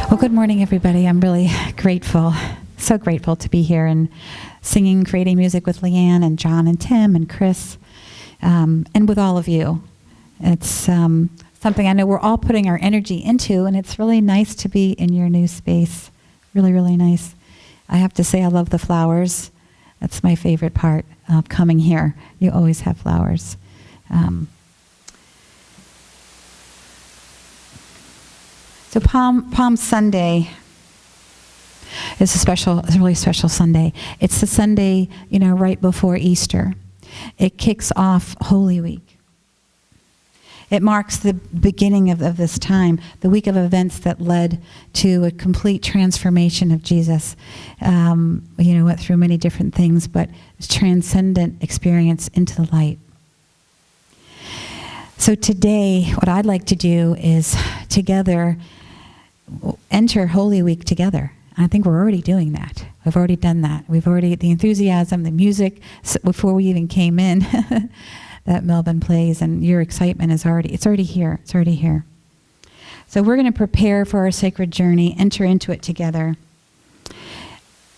Well, good morning, everybody. I'm really grateful, so grateful to be here and singing, creating music with Leanne and John and Tim and Chris, and with all of you. It's something I know we're all putting our energy into, and it's really nice to be in your new space. Really, really nice. I have to say I love the flowers. That's my favorite part of coming here. You always have flowers. So Palm Sunday is it's a really special Sunday. It's the Sunday, right before Easter. It kicks off Holy Week. It marks the beginning of this time, the week of events that led to a complete transformation of Jesus. Went through many different things, but transcendent experience into the light. So today, what I'd like to do is together enter Holy Week together. I think we're already doing that. We've already done that. The enthusiasm, the music, before we even came in, that Melvin plays, and your excitement it's already here. It's already here. So we're going to prepare for our sacred journey, enter into it together,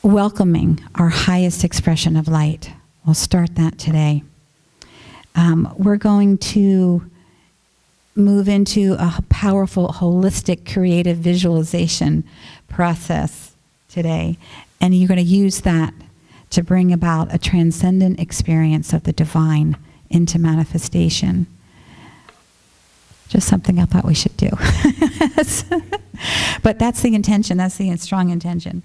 welcoming our highest expression of light. We'll start that today. We're going to move into a powerful, holistic, creative visualization process today. And you're going to use that to bring about a transcendent experience of the divine into manifestation. Just something I thought we should do. But that's the intention. That's the strong intention.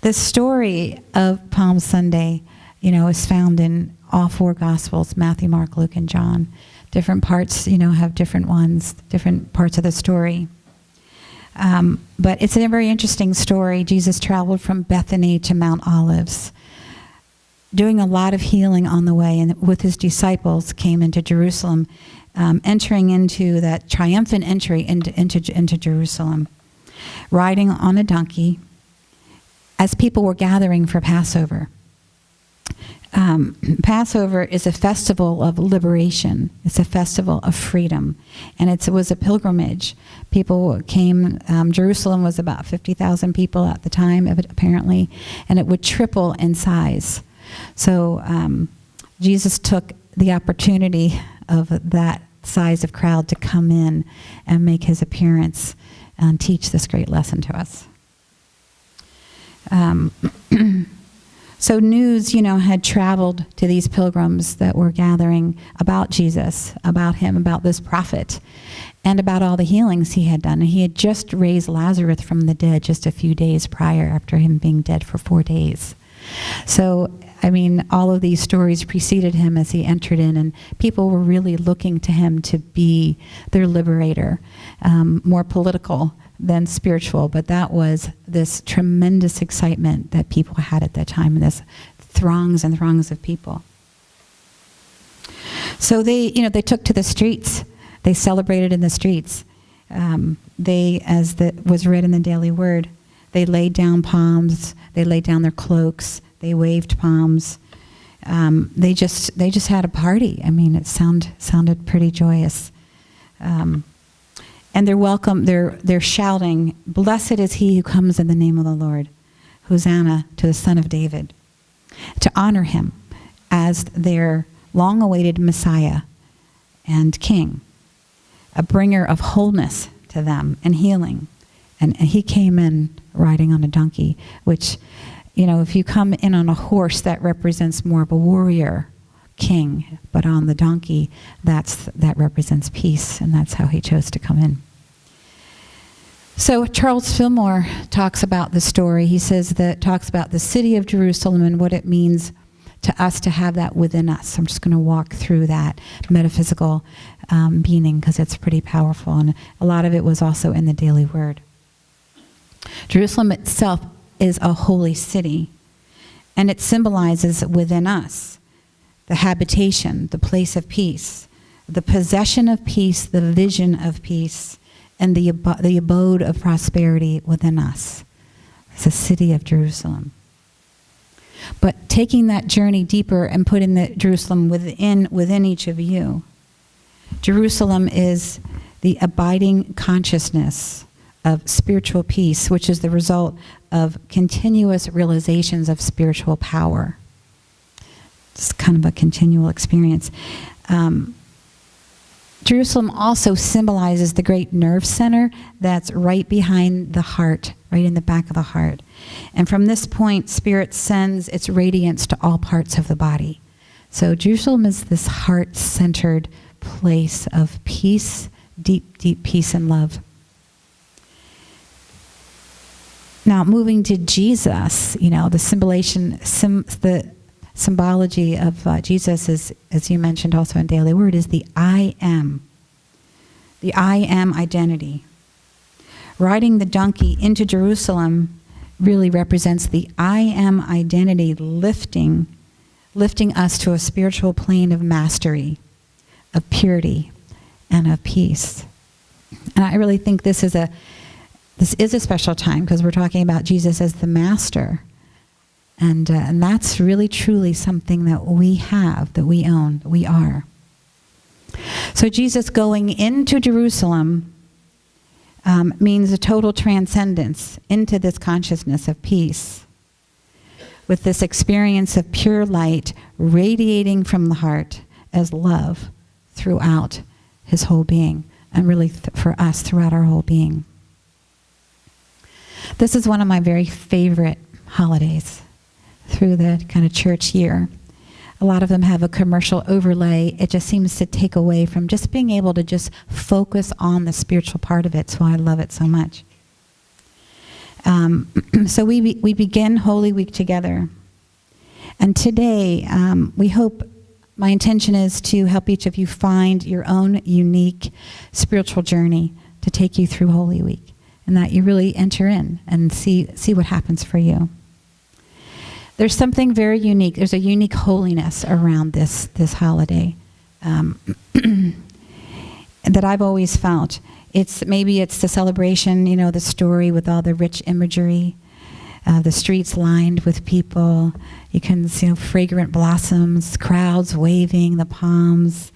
The story of Palm Sunday, is found in all four Gospels, Matthew, Mark, Luke, and John. Different parts, have different ones, different parts of the story. But it's a very interesting story. Jesus traveled from Bethany to Mount Olives, doing a lot of healing on the way, and with his disciples came into Jerusalem, entering into that triumphant entry into Jerusalem, riding on a donkey as people were gathering for Passover. Passover is a festival of liberation. It's a festival of freedom. And it was a pilgrimage. People came, Jerusalem was about 50,000 people at the time, apparently, and it would triple in size. So Jesus took the opportunity of that size of crowd to come in and make his appearance and teach this great lesson to us. So news, had traveled to these pilgrims that were gathering about Jesus, about him, about this prophet, and about all the healings he had done. And he had just raised Lazarus from the dead just a few days prior, after him being dead for 4 days. So, all of these stories preceded him as he entered in, and people were really looking to him to be their liberator, more political than spiritual, but that was this tremendous excitement that people had at that time, and this throngs and throngs of people. So they took to the streets. They celebrated in the streets. Was read in the Daily Word, they laid down palms. They laid down their cloaks. They waved palms. They just had a party. It sounded pretty joyous. And they're shouting, "Blessed is he who comes in the name of the Lord. Hosanna to the Son of David," to honor him as their long-awaited Messiah and King, a bringer of wholeness to them and healing. And he came in riding on a donkey, which, if you come in on a horse, that represents more of a warrior king, but on the donkey, that represents peace, and that's how he chose to come in. So Charles Fillmore talks about the story. He talks about the city of Jerusalem and what it means to us to have that within us. I'm just going to walk through that metaphysical meaning because it's pretty powerful, and a lot of it was also in the Daily Word. Jerusalem itself is a holy city, and it symbolizes within us the habitation, the place of peace, the possession of peace, the vision of peace, and the abode of prosperity within us. It's the city of Jerusalem. But taking that journey deeper and putting the Jerusalem within each of you, Jerusalem is the abiding consciousness of spiritual peace, which is the result of continuous realizations of spiritual power. It's kind of a continual experience. Jerusalem also symbolizes the great nerve center that's right behind the heart, right in the back of the heart. And from this point, Spirit sends its radiance to all parts of the body. So Jerusalem is this heart-centered place of peace, deep, deep peace and love. Now, moving to Jesus, the symbology of Jesus is, as you mentioned also in Daily Word, is the I am. The I am identity. Riding the donkey into Jerusalem really represents the I am identity lifting us to a spiritual plane of mastery, of purity, and of peace. And I really think this is a special time because we're talking about Jesus as the master. And that's really truly something that we have, that we own, that we are. So Jesus going into Jerusalem means a total transcendence into this consciousness of peace, with this experience of pure light radiating from the heart as love throughout his whole being, and really for us throughout our whole being. This is one of my very favorite holidays through the kind of church year. A lot of them have a commercial overlay. It just seems to take away from just being able to just focus on the spiritual part of it, so I love it so much. So we begin Holy Week together. And today, we hope, my intention is to help each of you find your own unique spiritual journey to take you through Holy Week, and that you really enter in and see what happens for you. There's something very unique. There's a unique holiness around this holiday that I've always felt. Maybe it's the celebration, the story with all the rich imagery, the streets lined with people. You can see fragrant blossoms, crowds waving the palms.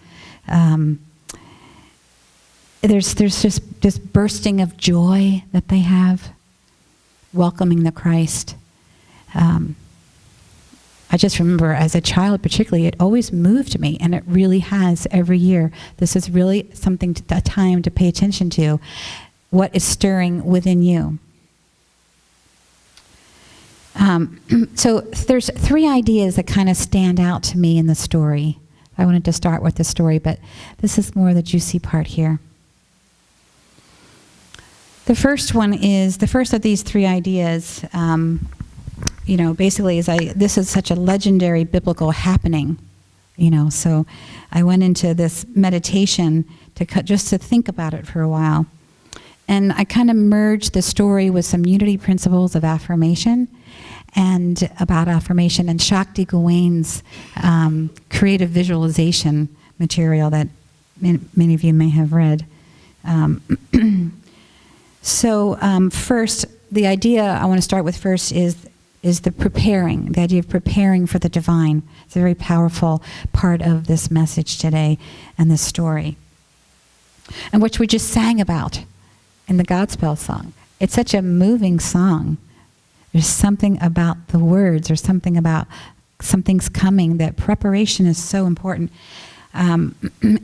There's just this bursting of joy that they have, welcoming the Christ. I just remember as a child particularly, it always moved me, and it really has every year. This is really a time to pay attention to what is stirring within you. So there's 3 ideas that kind of stand out to me in the story. I wanted to start with the story, but this is more the juicy part here. The first of these 3 ideas, basically this is such a legendary biblical happening, so I went into this meditation just to think about it for a while. And I kind of merged the story with some unity principles of affirmation and Shakti Gawaine's creative visualization material that many of you may have read. First, the idea I want to start with first is the idea of preparing for the divine. It's a very powerful part of this message today and this story, and which we just sang about in the Godspell song. It's such a moving song. There's something about the words, or something about something's coming, that preparation is so important. And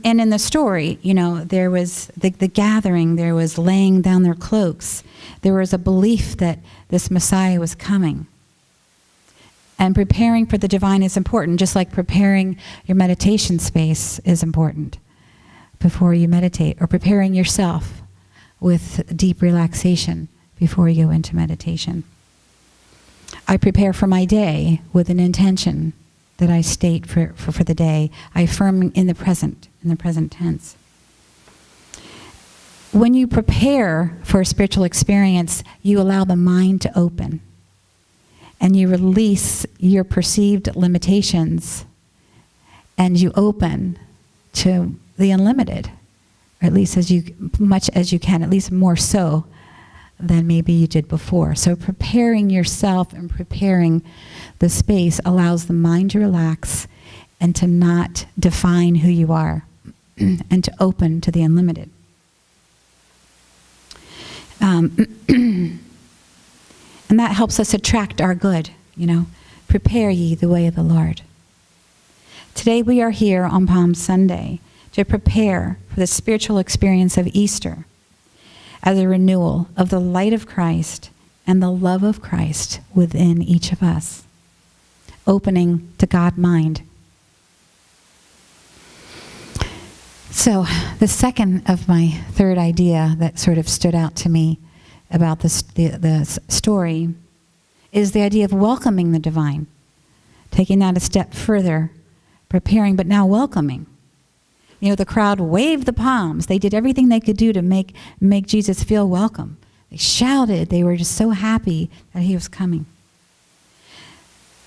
in the story, there was the gathering, there was laying down their cloaks. There was a belief that this Messiah was coming. And preparing for the divine is important, just like preparing your meditation space is important before you meditate, or preparing yourself with deep relaxation before you go into meditation. I prepare for my day with an intention that I state for the day. I affirm in the present tense. When you prepare for a spiritual experience, you allow the mind to open, and you release your perceived limitations, and you open to the unlimited, or at least much as you can, at least more so than maybe you did before. So preparing yourself and preparing the space allows the mind to relax and to not define who you are and to open to the unlimited. And that helps us attract our good, Prepare ye the way of the Lord. Today we are here on Palm Sunday to prepare for the spiritual experience of Easter as a renewal of the light of Christ and the love of Christ within each of us, opening to God mind. So the second of my third idea that sort of stood out to me about the story is the idea of welcoming the divine, taking that a step further, preparing, but now welcoming. The crowd waved the palms. They did everything they could do to make Jesus feel welcome. They shouted. They were just so happy that he was coming.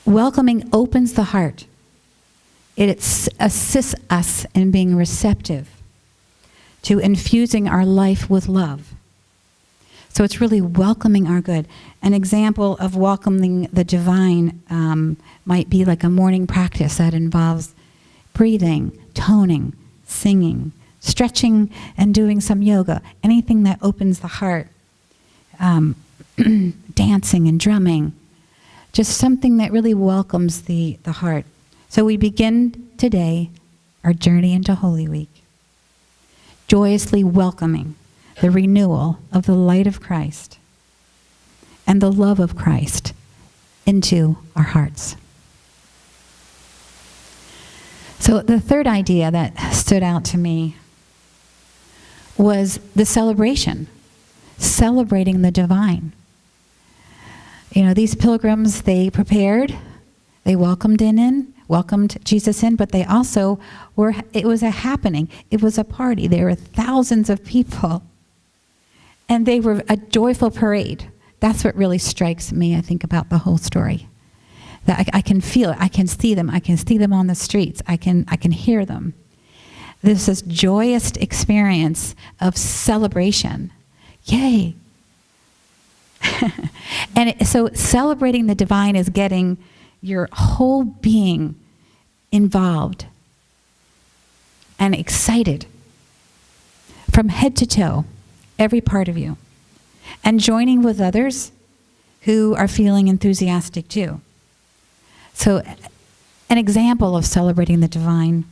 Welcoming opens the heart. It assists us in being receptive to infusing our life with love. So it's really welcoming our good. An example of welcoming the divine might be like a morning practice that involves breathing, toning, singing, stretching, and doing some yoga. Anything that opens the heart. Dancing and drumming. Just something that really welcomes the heart. So we begin today our journey into Holy Week, joyously welcoming the renewal of the light of Christ and the love of Christ into our hearts. So the third idea that stood out to me was the celebration, celebrating the divine. These pilgrims, they prepared, they welcomed Jesus in, but they also it was a happening. It was a party. There were thousands of people. And they were a joyful parade. That's what really strikes me, I think, about the whole story. That I can feel it. I can see them. I can see them on the streets. I can hear them. There's this joyous experience of celebration. Yay. And so celebrating the divine is getting your whole being involved and excited from head to toe, every part of you, and joining with others who are feeling enthusiastic too. So an example of celebrating the divine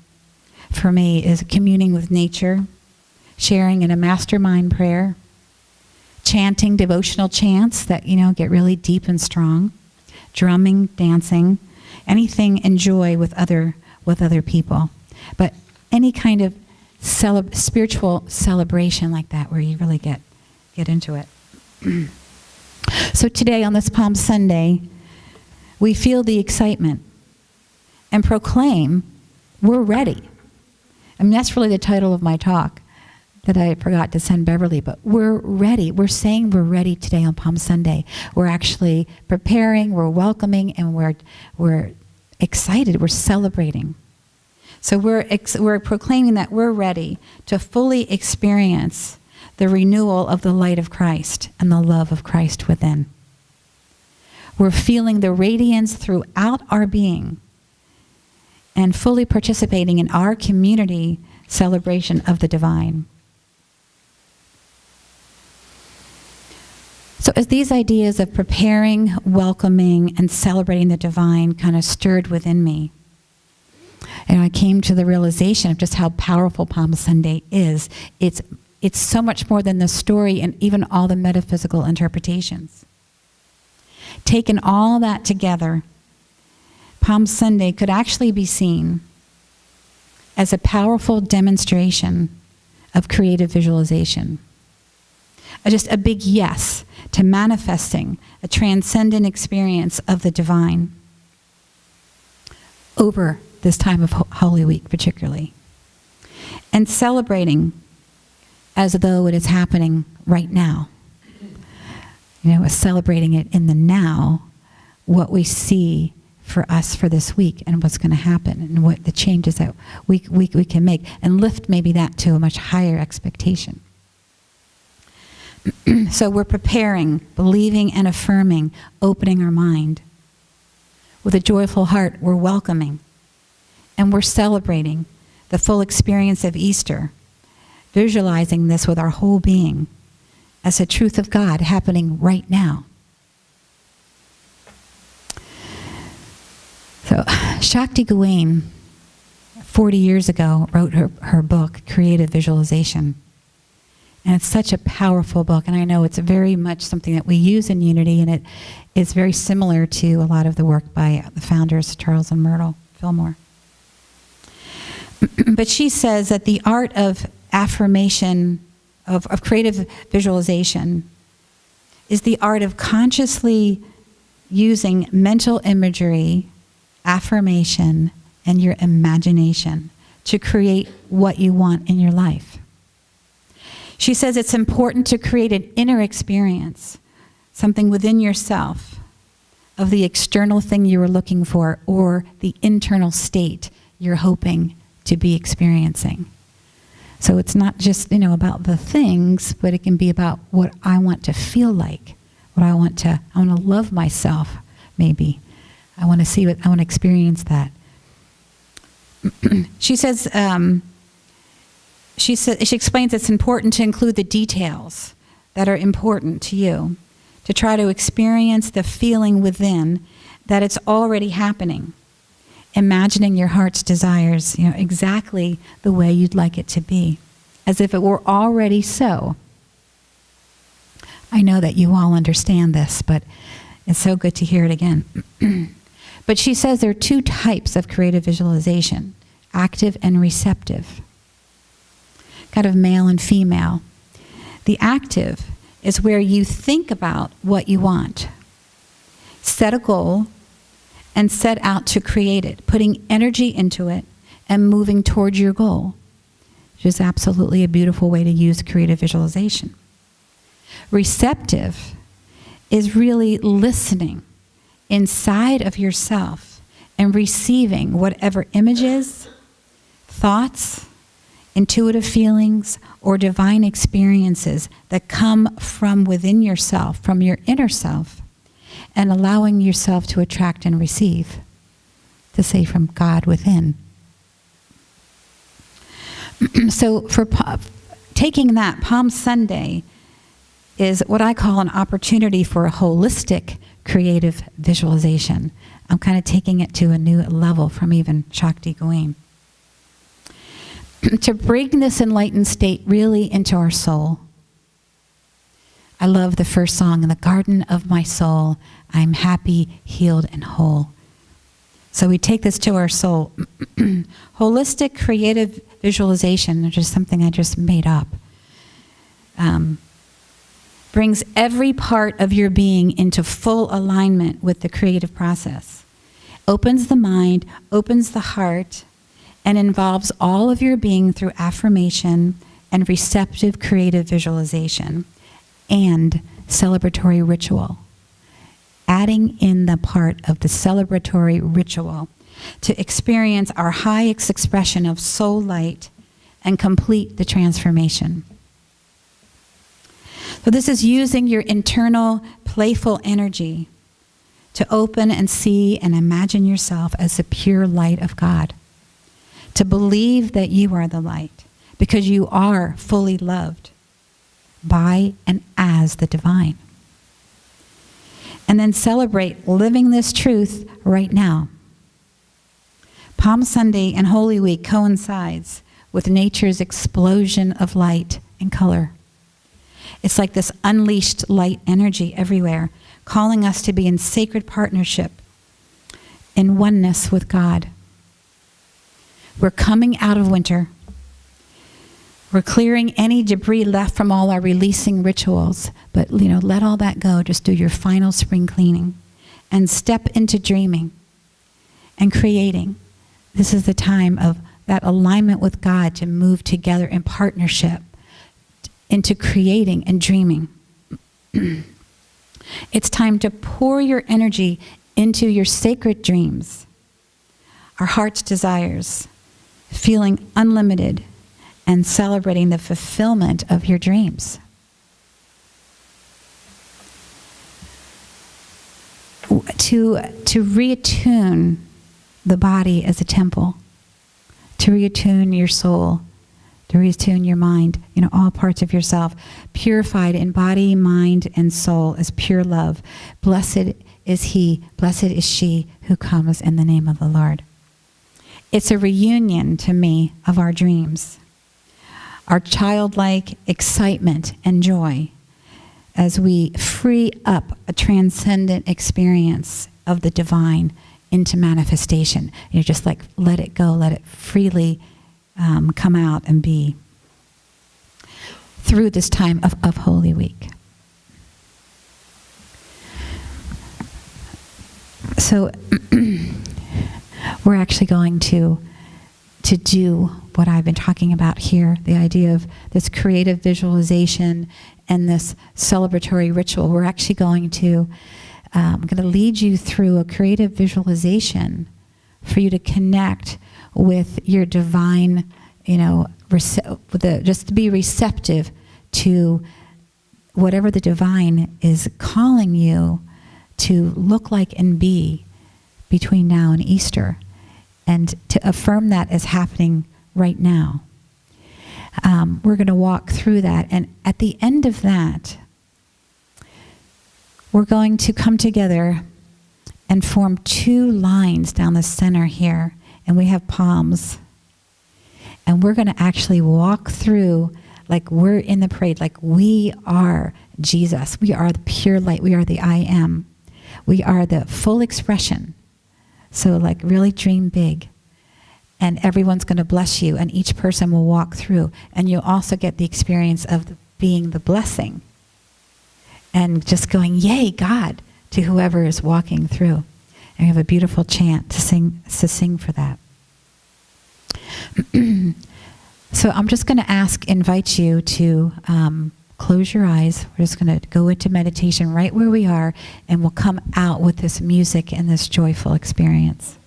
for me is communing with nature, sharing in a mastermind prayer, chanting devotional chants that, get really deep and strong, drumming, dancing, anything in joy with other people. But any kind of spiritual celebration like that where you really get into it. So today on this Palm Sunday, we feel the excitement and proclaim we're ready. That's really the title of my talk that I forgot to send Beverly, but we're ready. We're saying we're ready today on Palm Sunday. We're actually preparing, we're welcoming, and we're excited, we're celebrating. So we're proclaiming that we're ready to fully experience the renewal of the light of Christ and the love of Christ within. We're feeling the radiance throughout our being and fully participating in our community celebration of the divine. So as these ideas of preparing, welcoming, and celebrating the divine kind of stirred within me, and I came to the realization of just how powerful Palm Sunday is. It's so much more than the story and even all the metaphysical interpretations. Taken all that together, Palm Sunday could actually be seen as a powerful demonstration of creative visualization. Just a big yes to manifesting a transcendent experience of the divine over this time of Holy Week particularly. And celebrating as though it is happening right now. Celebrating it in the now, what we see for us for this week and what's going to happen and what the changes that we can make and lift maybe that to a much higher expectation. So we're preparing, believing and affirming, opening our mind. With a joyful heart, we're welcoming. And we're celebrating the full experience of Easter, visualizing this with our whole being as the truth of God happening right now. So Shakti Gawain, 40 years ago, wrote her book, Creative Visualization. And it's such a powerful book, and I know it's very much something that we use in Unity, and it is very similar to a lot of the work by the founders, Charles and Myrtle Fillmore. But she says that the art of affirmation, of creative visualization, is the art of consciously using mental imagery, affirmation, and your imagination to create what you want in your life. She says it's important to create an inner experience, something within yourself, of the external thing you were looking for or the internal state you're hoping to be experiencing. So it's not just, about the things, but it can be about what I want to feel like, I want to love myself, maybe. I want to experience that. She says, she explains it's important to include the details that are important to you, to try to experience the feeling within that it's already happening. Imagining your heart's desires, exactly the way you'd like it to be, as if it were already so. I know that you all understand this, but it's so good to hear it again. But she says there are two types of creative visualization, active and receptive, kind of male and female. The active is where you think about what you want, set a goal, and set out to create it, putting energy into it and moving towards your goal, which is absolutely a beautiful way to use creative visualization. Receptive is really listening inside of yourself and receiving whatever images, thoughts, intuitive feelings, or divine experiences that come from within yourself, from your inner self, and allowing yourself to attract and receive, to say from God within. So for taking that, Palm Sunday is what I call an opportunity for a holistic creative visualization. I'm kind of taking it to a new level from even Shakti Gawain. To bring this enlightened state really into our soul. I love the first song, "In the garden of my soul, I'm happy, healed, and whole." So we take this to our soul. Holistic creative visualization, which is something I just made up, brings every part of your being into full alignment with the creative process. Opens the mind, opens the heart, and involves all of your being through affirmation and receptive creative visualization and celebratory ritual. Adding in the part of the celebratory ritual to experience our highest expression of soul light and complete the transformation. So this is using your internal playful energy to open and see and imagine yourself as the pure light of God. To believe that you are the light because you are fully loved by and as the divine. And then celebrate living this truth right now. Palm Sunday and Holy Week coincides with nature's explosion of light and color. It's like this unleashed light energy everywhere, calling us to be in sacred partnership, in oneness with God. We're coming out of winter. We're clearing any debris left from all our releasing rituals. But, let all that go. Just do your final spring cleaning and step into dreaming and creating. This is the time of that alignment with God to move together in partnership into creating and dreaming. It's time to pour your energy into your sacred dreams, our heart's desires, feeling unlimited and celebrating the fulfillment of your dreams. To reattune the body as a temple, to reattune your soul to retune your mind, all parts of yourself, purified in body, mind, and soul as pure love. Blessed is he, blessed is she who comes in the name of the Lord. It's a reunion to me of our dreams, our childlike excitement and joy as we free up a transcendent experience of the divine into manifestation. Just like let it go, let it freely come out and be through this time of Holy Week. So we're actually going to do what I've been talking about here, the idea of this creative visualization and this celebratory ritual. We're actually going to I'm going to lead you through a creative visualization for you to connect with your divine, just to be receptive to whatever the divine is calling you to look like and be between now and Easter, and to affirm that as happening right now. We're going to walk through that, and at the end of that, we're going to come together and form two lines down the center here, and we have palms. And we're going to actually walk through like we're in the parade, like we are Jesus. We are the pure light. We are the I am. We are the full expression. So like really dream big. And everyone's going to bless you, and each person will walk through. And you'll also get the experience of being the blessing. And just going, yay, God, to whoever is walking through. And we have a beautiful chant to sing for that. So I'm just going to invite you to close your eyes. We're just going to go into meditation right where we are, and we'll come out with this music and this joyful experience.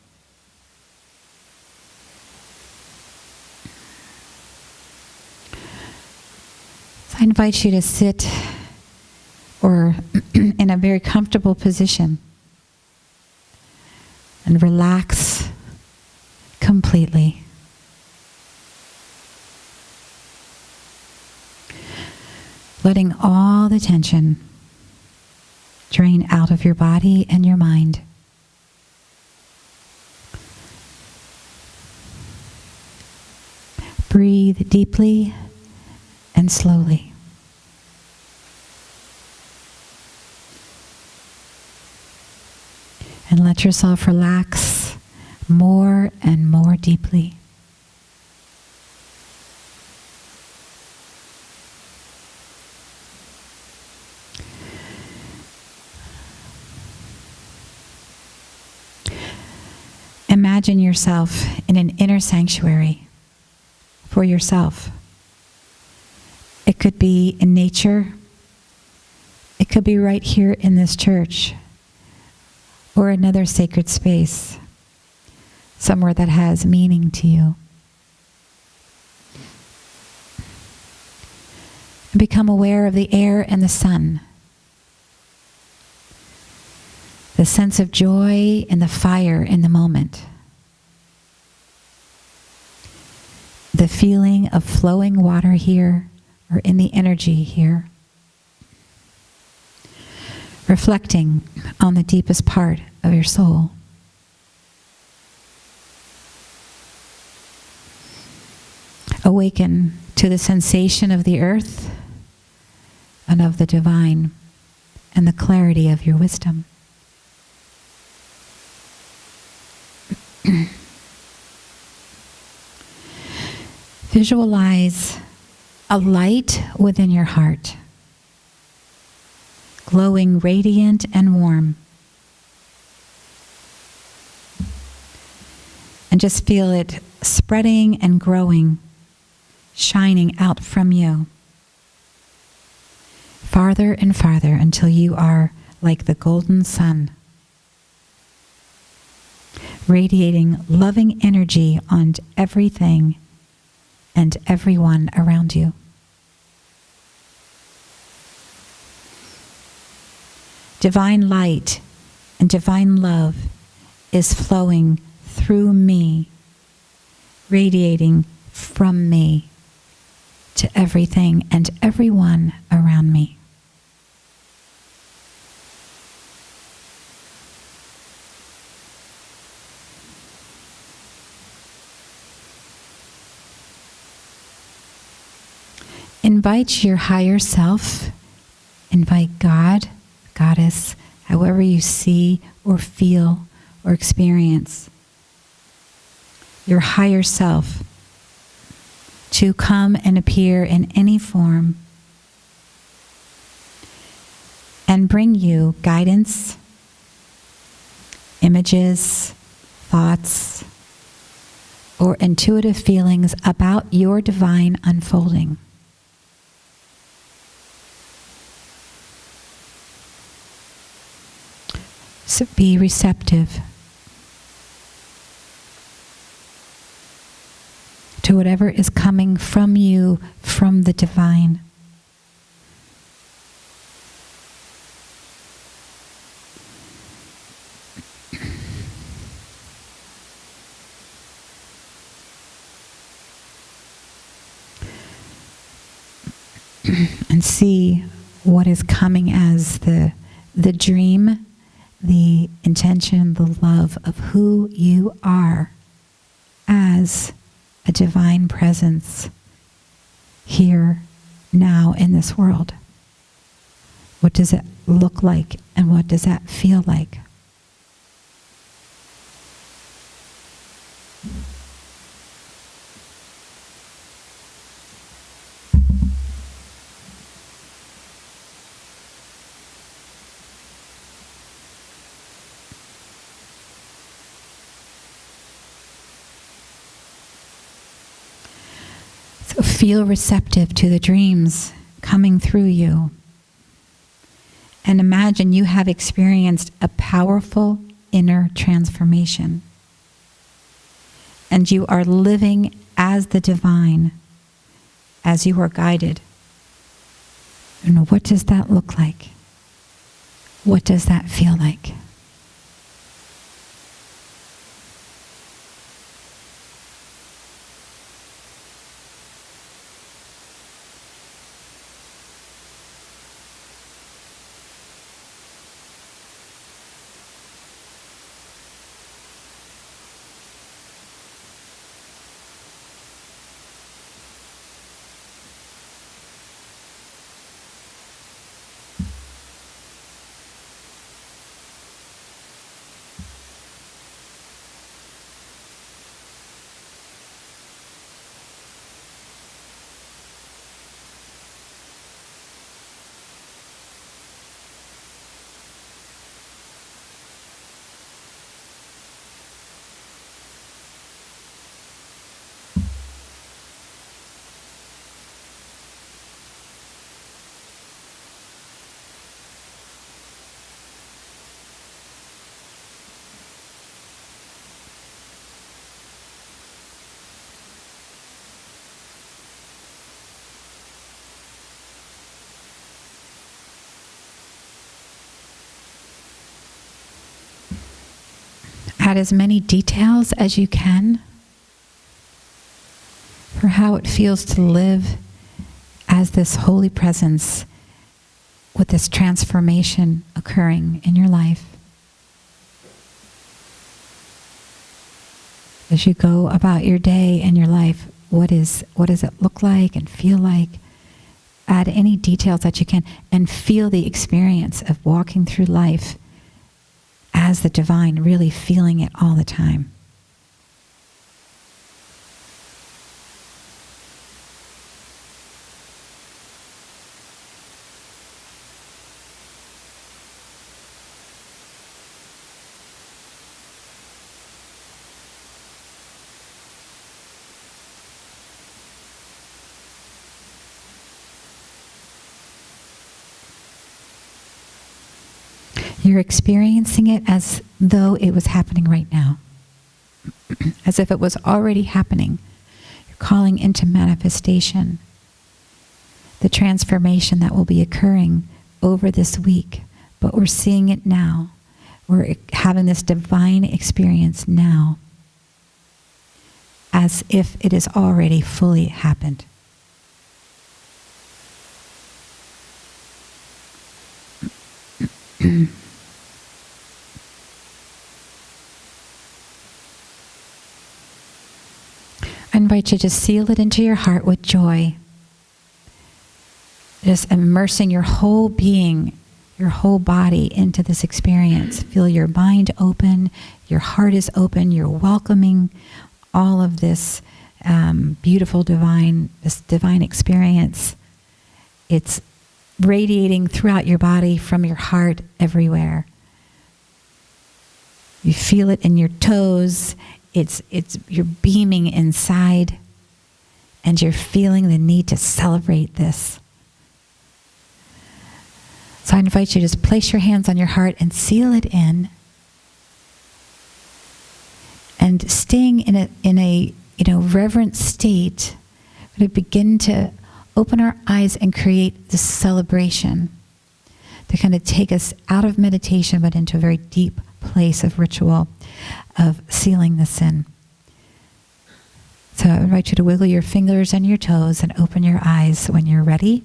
So I invite you to sit or in a very comfortable position and relax completely. Letting all the tension drain out of your body and your mind. Breathe deeply and slowly. And let yourself relax more and more deeply. Imagine yourself in an inner sanctuary for yourself. It could be in nature. It could be right here in this church, or another sacred space, somewhere that has meaning to you. And become aware of the air and the sun, the sense of joy and the fire in the moment, the feeling of flowing water here, or in the energy here. Reflecting on the deepest part of your soul. Awaken to the sensation of the earth and of the divine and the clarity of your wisdom. Visualize a light within your heart, glowing radiant and warm. And just feel it spreading and growing, shining out from you, farther and farther until you are like the golden sun, radiating loving energy on everything and everyone around you. Divine light and divine love is flowing through me, radiating from me to everything and everyone around me. Invite your higher self, invite God, Goddess, however you see or feel or experience, your higher self to come and appear in any form and bring you guidance, images, thoughts, or intuitive feelings about your divine unfolding. So be receptive to whatever is coming from you, from the divine. And see what is coming as the dream, the intention, the love of who you are as a divine presence here, now, in this world. What does it look like, and what does that feel like? So feel receptive to the dreams coming through you. And imagine you have experienced a powerful inner transformation. And you are living as the divine, as you are guided. And what does that look like? What does that feel like? Add as many details as you can for how it feels to live as this holy presence with this transformation occurring in your life. As you go about your day and your life, what does it look like and feel like? Add any details that you can and feel the experience of walking through life as the divine, really feeling it all the time. You're experiencing it as though it was happening right now, as if it was already happening. You're calling into manifestation the transformation that will be occurring over this week, but we're seeing it now. We're having this divine experience now, as if it has already fully happened. I invite you to seal it into your heart with joy. Just immersing your whole being, your whole body into this experience. Feel your mind open, your heart is open, you're welcoming all of this beautiful divine experience. It's radiating throughout your body, from your heart, everywhere. You feel it in your toes. You're beaming inside, and you're feeling the need to celebrate this. So I invite you to just place your hands on your heart and seal it in. And staying in a reverent state, we're going to begin to open our eyes and create this celebration to kind of take us out of meditation, but into a very deep place of ritual, of sealing this in. So I invite you to wiggle your fingers and your toes and open your eyes when you're ready.